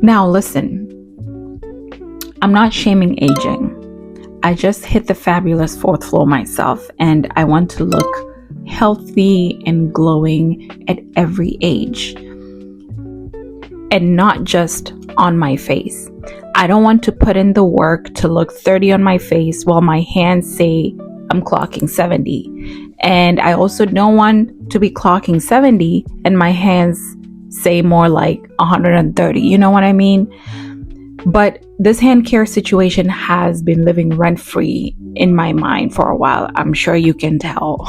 Now listen, I'm not shaming aging. I just hit the fabulous fourth floor myself, and I want to look healthy and glowing at every age, and not just on my face. I don't want to put in the work to look 30 on my face while my hands say I'm clocking 70. And I also don't want to be clocking 70 and my hands say more like 130. You know what I mean? But this hand care situation has been living rent-free in my mind for a while. I'm sure you can tell.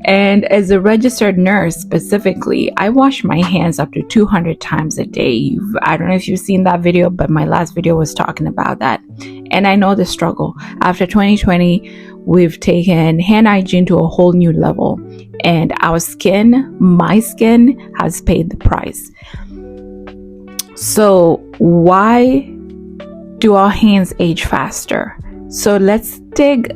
And as a registered nurse specifically, I wash my hands up to 200 times a day. I don't know if you've seen that video, but my last video was talking about that. And I know the struggle. After 2020, we've taken hand hygiene to a whole new level. And our skin, my skin, has paid the price. So why do our hands age faster? So let's dig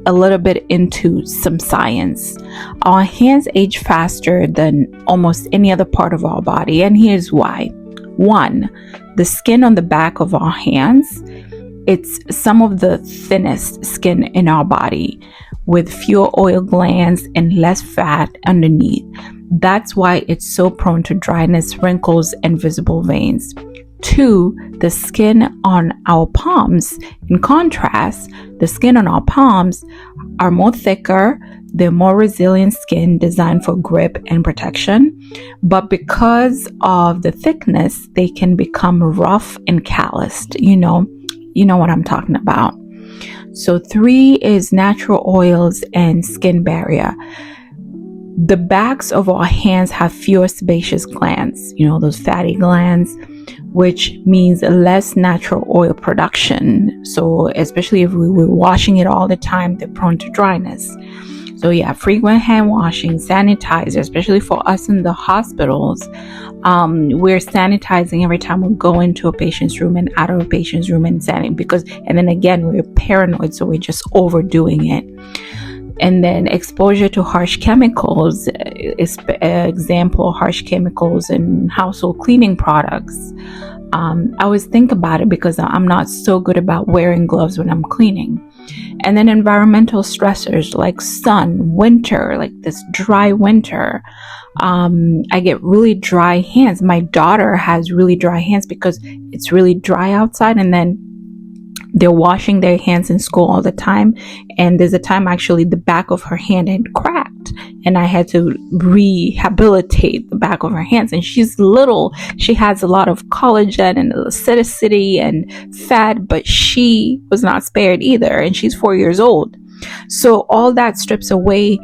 a little bit into some science. Our hands age faster than almost any other part of our body, and here's why. One, the skin on the back of our hands, it's some of the thinnest skin in our body with fewer oil glands and less fat underneath. That's why it's so prone to dryness, wrinkles, and visible veins. Two, the skin on our palms. In contrast, the skin on our palms are more thicker. They're more resilient skin designed for grip and protection. But because of the thickness, they can become rough and calloused. You know what I'm talking about. So three is natural oils and skin barrier. The backs of our hands have fewer sebaceous glands, those fatty glands, which means less natural oil production. So especially if we were washing it all the time, they're prone to dryness. So yeah, frequent hand washing, sanitizer, especially for us in the hospitals. We're sanitizing every time we go into a patient's room and out of a patient's room and then again, we're paranoid, so we're just overdoing it. And then exposure to harsh chemicals, example, harsh chemicals in household cleaning products. I always think about it because I'm not so good about wearing gloves when I'm cleaning. And then environmental stressors like sun, winter, like this dry winter. I get really dry hands. My daughter has really dry hands because it's really dry outside, and then they're washing their hands in school all the time. And there's a time actually the back of her hand had cracked and I had to rehabilitate the back of her hands. And she's little. She has a lot of collagen and elasticity and fat, but she was not spared either. And she's 4 years old. So all that strips away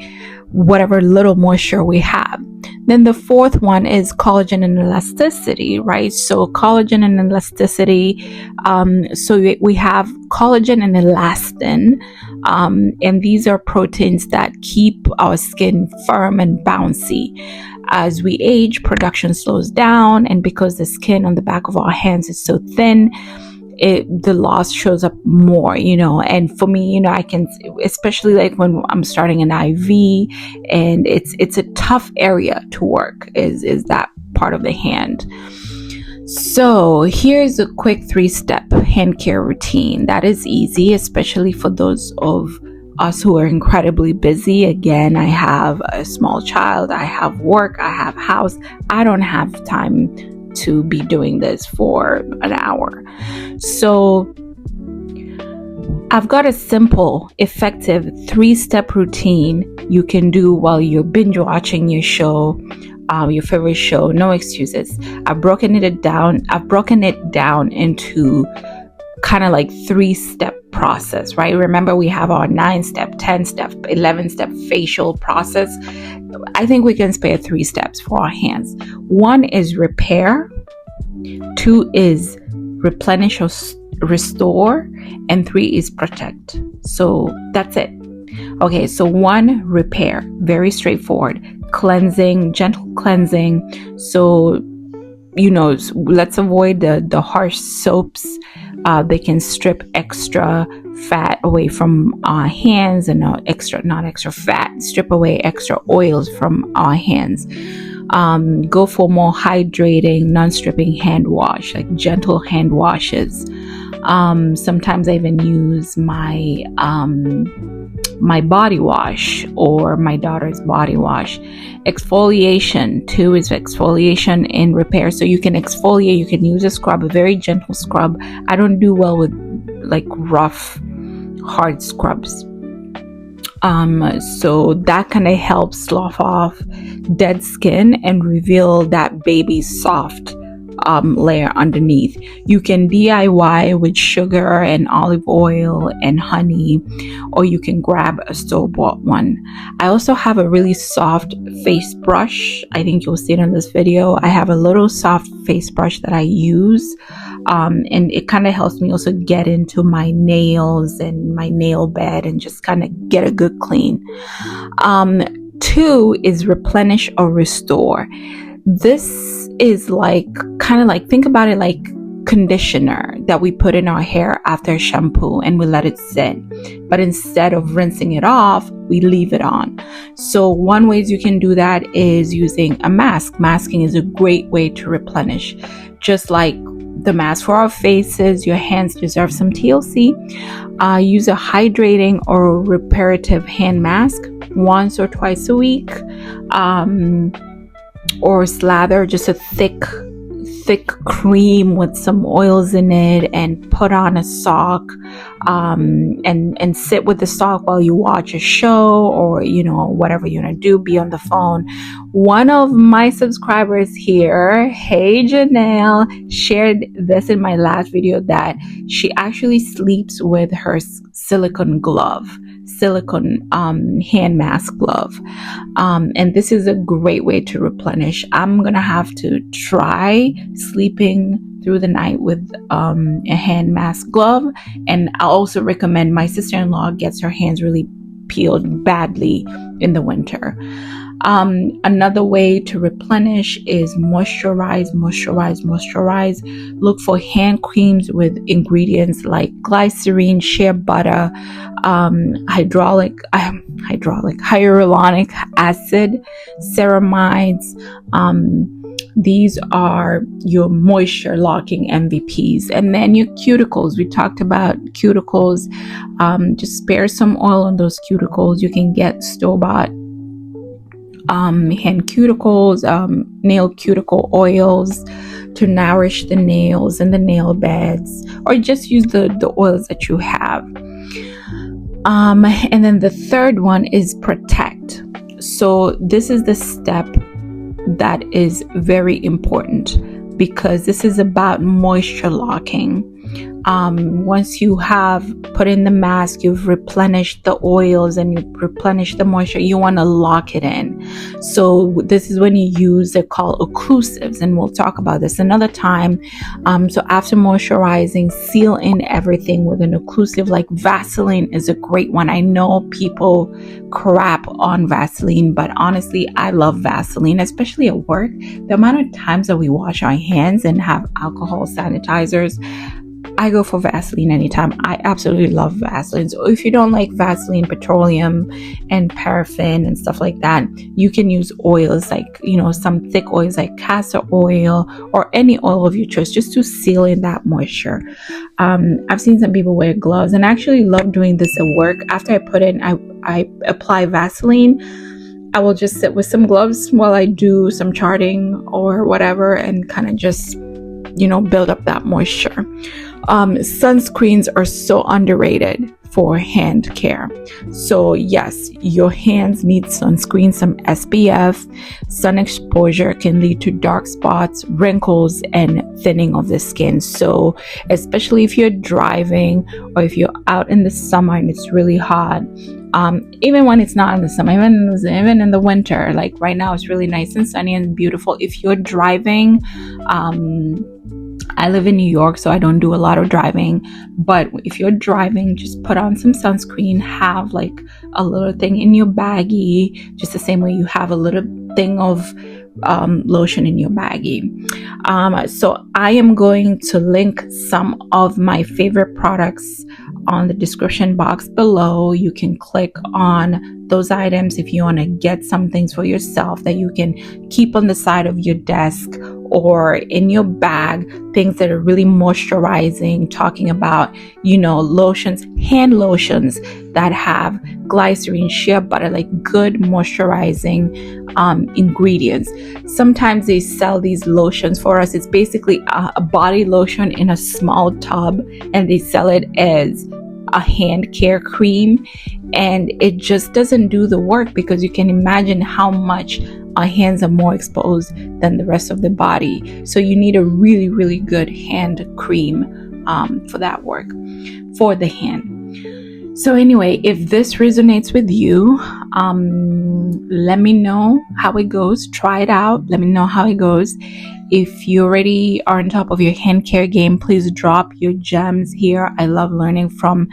whatever little moisture we have. Then the fourth one is collagen and elasticity, right? So collagen and elasticity. So we have collagen and elastin. And these are proteins that keep our skin firm and bouncy. As we age, production slows down. And because the skin on the back of our hands is so thin, the loss shows up more, and for me, I can, especially like when I'm starting an IV and it's a tough area to work is that part of the hand. So here's a quick 3-step hand care routine that is easy, especially for those of us who are incredibly busy. Again, I have a small child, I have work, I have house. I don't have time to be doing this for an hour. So I've got a simple, effective 3-step routine you can do while you're binge watching your show, your favorite show. No excuses. I've broken it down into kind of like 3-step process, right? Remember, we have our 9-step, 10-step, 11-step facial process. I think we can spare 3 steps for our hands. 1 is repair, 2 is replenish or restore, and 3 is protect. So that's it. Okay, so 1, repair, very straightforward. Cleansing, gentle cleansing. So, let's avoid the harsh soaps. They can strip extra fat away from our hands and not extra fat, strip away extra oils from our hands. Go for more hydrating, non-stripping hand wash, like gentle hand washes. Sometimes I even use my my body wash or my daughter's body wash. Exfoliation too is exfoliation and repair. So you can exfoliate, you can use a scrub, a very gentle scrub. I don't do well with like rough, hard scrubs. So that kind of helps slough off dead skin and reveal that baby soft layer underneath. You can DIY with sugar and olive oil and honey, or you can grab a store-bought one. I also have a really soft face brush. I think you'll see it in this video. I have a little soft face brush that I use, and it kind of helps me also get into my nails and my nail bed and just kind of get a good clean. 2 is replenish or restore. This is like kind of like, think about it like conditioner that we put in our hair after shampoo and we let it sit, but instead of rinsing it off, we leave it on. So one ways you can do that is using a mask. Masking is a great way to replenish. Just like the mask for our faces, your hands deserve some TLC. Use a hydrating or reparative hand mask once or twice a week, or slather just a thick cream with some oils in it and put on a sock, and sit with the sock while you watch a show or whatever you're gonna do, be on the phone. One of my subscribers here, hey Janelle, shared this in my last video that she actually sleeps with her silicone hand mask glove, and this is a great way to replenish. I'm gonna have to try sleeping through the night with a hand mask glove, and I also recommend, my sister-in-law gets her hands really peeled badly in the winter. Another way to replenish is moisturize. Look for hand creams with ingredients like glycerine, shea butter, hyaluronic acid, ceramides. These are your moisture locking MVPs. And then your cuticles. We talked about cuticles. Just spare some oil on those cuticles. You can get store-bought hand cuticles, nail cuticle oils to nourish the nails and the nail beds, or just use the oils that you have. And then the third one is protect. So this is the step that is very important because this is about moisture locking. Once you have put in the mask, you've replenished the oils and you replenish the moisture, you want to lock it in. So this is when you use, they're called occlusives, and we'll talk about this another time. So after moisturizing, seal in everything with an occlusive. Like Vaseline is a great one. I know people crap on Vaseline, but honestly, I love Vaseline, especially at work. The amount of times that we wash our hands and have alcohol sanitizers, I go for Vaseline anytime. I absolutely love Vaseline. So if you don't like Vaseline, petroleum and paraffin and stuff like that, you can use oils like, some thick oils like castor oil or any oil of your choice, just to seal in that moisture. I've seen some people wear gloves, and I actually love doing this at work. After I apply Vaseline, I will just sit with some gloves while I do some charting or whatever and kind of just, build up that moisture. Sunscreens are so underrated for hand care. So yes, your hands need sunscreen, some SPF. Sun exposure can lead to dark spots, wrinkles, and thinning of the skin. So especially if you're driving or if you're out in the summer and it's really hot, even when it's not in the summer, even in the winter, like right now it's really nice and sunny and beautiful. If you're driving, I live in New York, so I don't do a lot of driving, but if you're driving, just put on some sunscreen, have like a little thing in your baggie, just the same way you have a little thing of lotion in your baggie. So I am going to link some of my favorite products on the description box below. You can click on those items if you want to get some things for yourself that you can keep on the side of your desk or in your bag, things that are really moisturizing, talking about, lotions, hand lotions that have glycerin, shea butter, like good moisturizing ingredients. Sometimes they sell these lotions for us. It's basically a body lotion in a small tub, and they sell it as a hand care cream, and it just doesn't do the work, because you can imagine how much our hands are more exposed than the rest of the body. So you need a really, really good hand cream for that work for the hand. So anyway, if this resonates with you, let me know how it goes. Try it out. Let me know how it goes. If you already are on top of your hand care game, please drop your gems here. I love learning from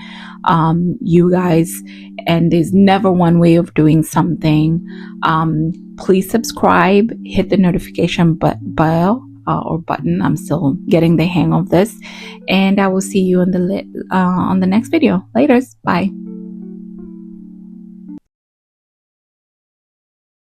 you guys, and there's never one way of doing something. Please subscribe, hit the notification bell or button. I'm still getting the hang of this, and I will see you on the next video. Laters. Bye.